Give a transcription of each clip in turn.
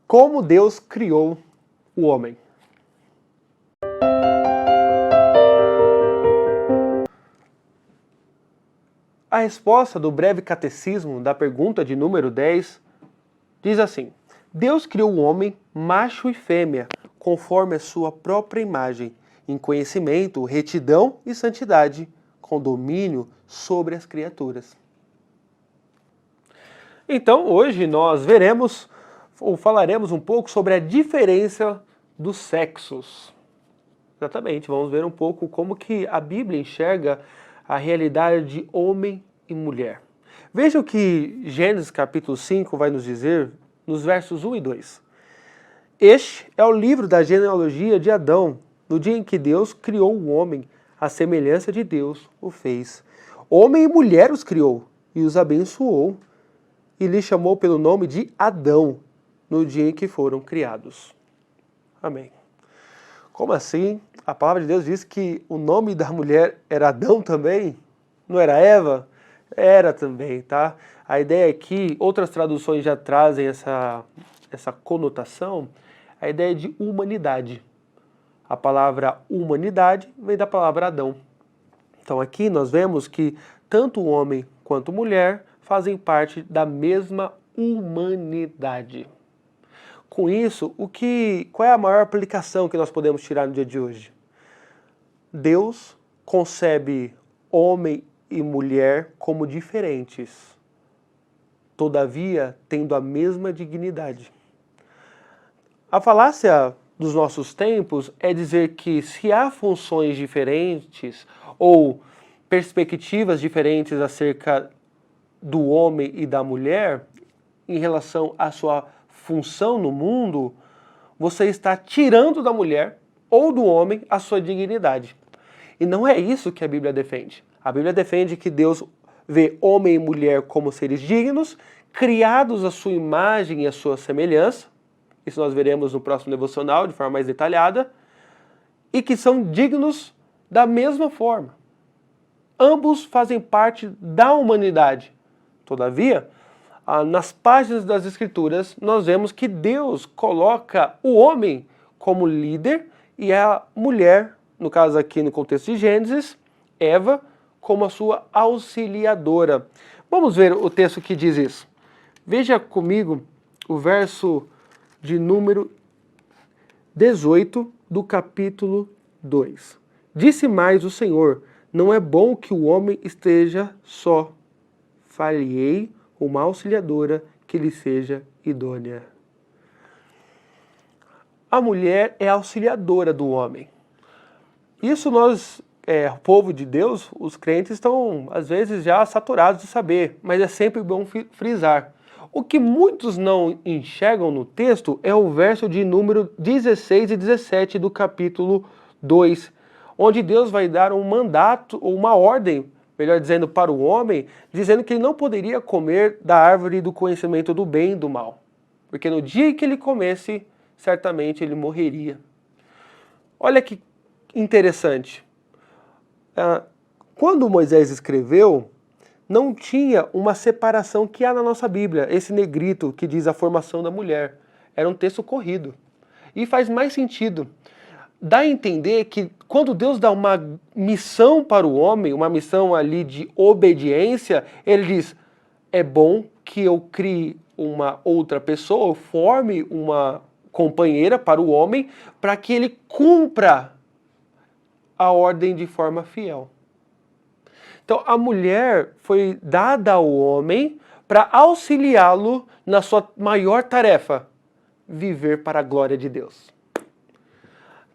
Como Deus criou o homem? A resposta do breve catecismo da pergunta de número 10 diz assim: Deus criou o homem macho e fêmea, conforme a sua própria imagem, em conhecimento, retidão e santidade, com domínio sobre as criaturas. Então, hoje nós veremos ou falaremos um pouco sobre a diferença dos sexos. Exatamente, vamos ver um pouco como que a Bíblia enxerga a realidade de homem e mulher. Veja o que Gênesis capítulo 5 vai nos dizer nos versos 1 e 2. Este é o livro da genealogia de Adão, no dia em que Deus criou o homem, à semelhança de Deus o fez. Homem e mulher os criou e os abençoou, e lhe chamou pelo nome de Adão, no dia em que foram criados. Amém. Como assim? A palavra de Deus diz que o nome da mulher era Adão também? Não era Eva? Era também, tá? A ideia é que outras traduções já trazem essa conotação, a ideia de humanidade. A palavra humanidade vem da palavra Adão. Então aqui nós vemos que tanto o homem quanto a mulher fazem parte da mesma humanidade. Com isso, qual é a maior aplicação que nós podemos tirar no dia de hoje? Deus concebe homem e mulher como diferentes, todavia tendo a mesma dignidade. A falácia dos nossos tempos é dizer que se há funções diferentes ou perspectivas diferentes acerca do homem e da mulher em relação à sua função no mundo, você está tirando da mulher ou do homem a sua dignidade. E não é isso que a Bíblia defende. A Bíblia defende que Deus vê homem e mulher como seres dignos, criados à sua imagem e à sua semelhança. Isso nós veremos no próximo devocional de forma mais detalhada. E que são dignos da mesma forma. Ambos fazem parte da humanidade. Todavia, nas páginas das Escrituras, nós vemos que Deus coloca o homem como líder e a mulher, no caso aqui no contexto de Gênesis, Eva, como a sua auxiliadora. Vamos ver o texto que diz isso. Veja comigo o verso de número 18 do capítulo 2. Disse mais o Senhor: não é bom que o homem esteja só. Far-lhe-ei uma auxiliadora que lhe seja idônea. A mulher é auxiliadora do homem. Isso nós, o povo de Deus, os crentes estão às vezes já saturados de saber, mas é sempre bom frisar. O que muitos não enxergam no texto é o verso de número 16 e 17 do capítulo 2, onde Deus vai dar um mandato, ou uma ordem, melhor dizendo, para o homem, dizendo que ele não poderia comer da árvore do conhecimento do bem e do mal, porque no dia que ele comesse, certamente ele morreria. Olha que interessante. Quando Moisés escreveu, não tinha uma separação que há na nossa Bíblia, esse negrito que diz a formação da mulher. Era um texto corrido. E faz mais sentido. Dá a entender que quando Deus dá uma missão para o homem, uma missão ali de obediência, ele diz: é bom que eu crie uma outra pessoa, eu forme uma companheira para o homem, para que ele cumpra a ordem de forma fiel. Então a mulher foi dada ao homem para auxiliá-lo na sua maior tarefa, viver para a glória de Deus.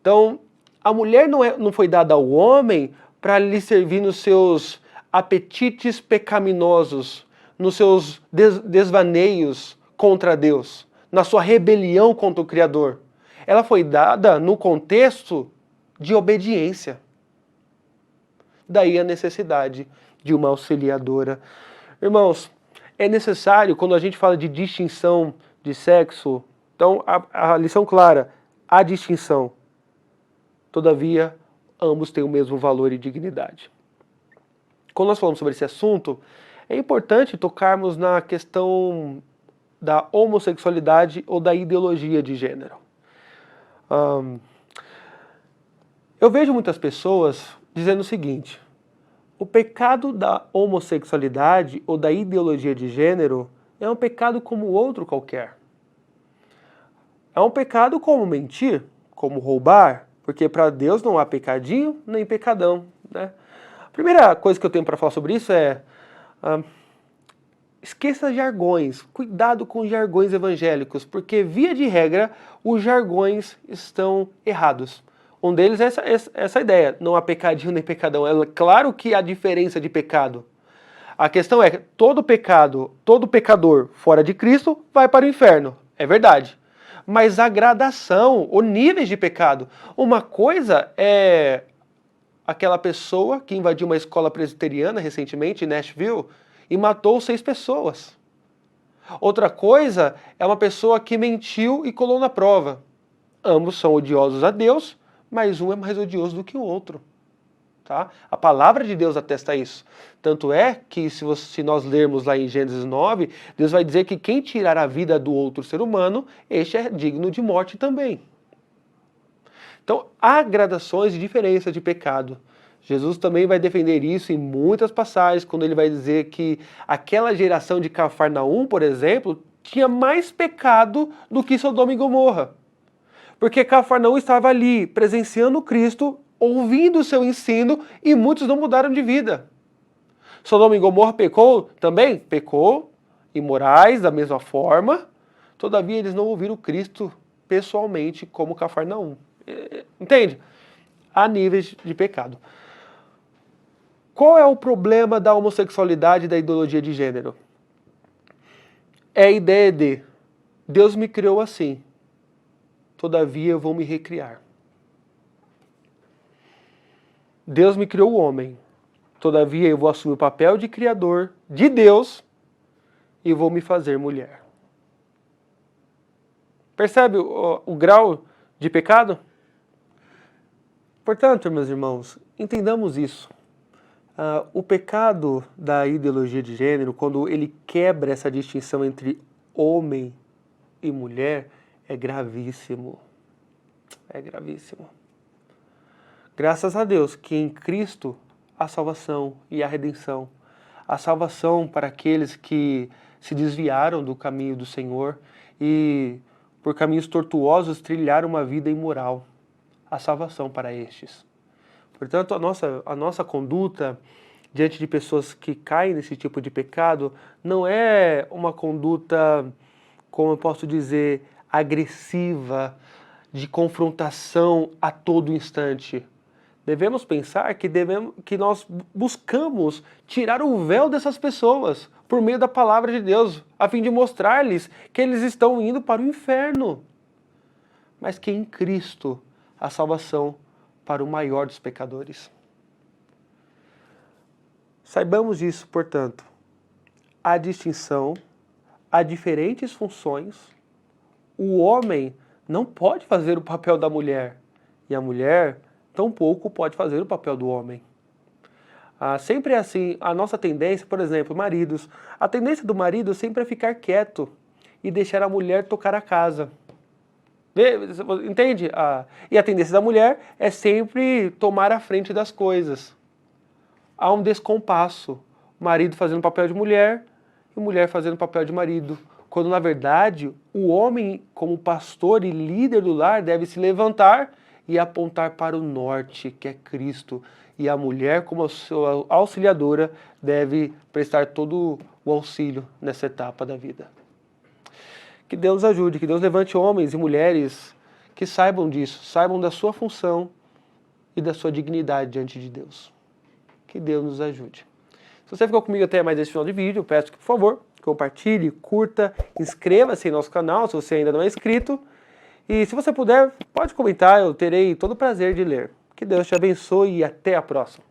Então, a mulher não foi dada ao homem para lhe servir nos seus apetites pecaminosos, nos seus desvaneios contra Deus, na sua rebelião contra o Criador. Ela foi dada no contexto de obediência. Daí a necessidade de uma auxiliadora. Irmãos, é necessário, quando a gente fala de distinção de sexo, então a lição clara, há distinção. Todavia, ambos têm o mesmo valor e dignidade. Quando nós falamos sobre esse assunto, é importante tocarmos na questão da homossexualidade ou da ideologia de gênero. Eu vejo muitas pessoas dizendo o seguinte: o pecado da homossexualidade ou da ideologia de gênero é um pecado como outro qualquer. É um pecado como mentir, como roubar, porque para Deus não há pecadinho nem pecadão, né? A primeira coisa que eu tenho para falar sobre isso é esqueça jargões, cuidado com jargões evangélicos, porque via de regra os jargões estão errados. Um deles é essa ideia, não há pecadinho nem pecadão. É claro que há diferença de pecado. A questão é que todo pecado, todo pecador fora de Cristo vai para o inferno. É verdade. Mas a gradação, o níveis de pecado. Uma coisa é aquela pessoa que invadiu uma escola presbiteriana recentemente em Nashville e matou 6 pessoas. Outra coisa é uma pessoa que mentiu e colou na prova. Ambos são odiosos a Deus, mas um é mais odioso do que o outro. Tá? A palavra de Deus atesta isso. Tanto é que, se nós lermos lá em Gênesis 9, Deus vai dizer que quem tirar a vida do outro ser humano, este é digno de morte também. Então, há gradações de diferença de pecado. Jesus também vai defender isso em muitas passagens, quando ele vai dizer que aquela geração de Cafarnaum, por exemplo, tinha mais pecado do que Sodoma e Gomorra. Porque Cafarnaum estava ali, presenciando Cristo, ouvindo o seu ensino, e muitos não mudaram de vida. Sodoma e Gomorra pecou também? Pecou, imorais da mesma forma, todavia eles não ouviram Cristo pessoalmente como Cafarnaum. Entende? Há níveis de pecado. Qual é o problema da homossexualidade e da ideologia de gênero? É a ideia de Deus me criou assim, todavia eu vou me recriar. Deus me criou o homem, todavia eu vou assumir o papel de criador de Deus e vou me fazer mulher. Percebe o grau de pecado? Portanto, meus irmãos, entendamos isso. O pecado da ideologia de gênero, quando ele quebra essa distinção entre homem e mulher, é gravíssimo. É gravíssimo. Graças a Deus que em Cristo há salvação e há redenção. A salvação para aqueles que se desviaram do caminho do Senhor e por caminhos tortuosos trilharam uma vida imoral. A salvação para estes. Portanto, a nossa conduta diante de pessoas que caem nesse tipo de pecado não é uma conduta, como eu posso dizer, agressiva, de confrontação a todo instante. Devemos pensar que nós buscamos tirar o véu dessas pessoas por meio da palavra de Deus, a fim de mostrar-lhes que eles estão indo para o inferno, mas que em Cristo a salvação para o maior dos pecadores. Saibamos disso, portanto, há distinção, há diferentes funções. O homem não pode fazer o papel da mulher, e a mulher tampouco pode fazer o papel do homem. Sempre é assim, a nossa tendência, por exemplo, maridos, a tendência do marido sempre é ficar quieto e deixar a mulher tocar a casa. Entende? E a tendência da mulher é sempre tomar a frente das coisas. Há um descompasso. O marido fazendo o papel de mulher e a mulher fazendo o papel de marido. Quando, na verdade, o homem, como pastor e líder do lar, deve se levantar e apontar para o norte, que é Cristo. E a mulher, como sua auxiliadora, deve prestar todo o auxílio nessa etapa da vida. Que Deus ajude, que Deus levante homens e mulheres que saibam disso, saibam da sua função e da sua dignidade diante de Deus. Que Deus nos ajude. Se você ficou comigo até mais esse final de vídeo, eu peço que, por favor, compartilhe, curta, inscreva-se em nosso canal se você ainda não é inscrito. E se você puder, pode comentar, eu terei todo o prazer de ler. Que Deus te abençoe e até a próxima.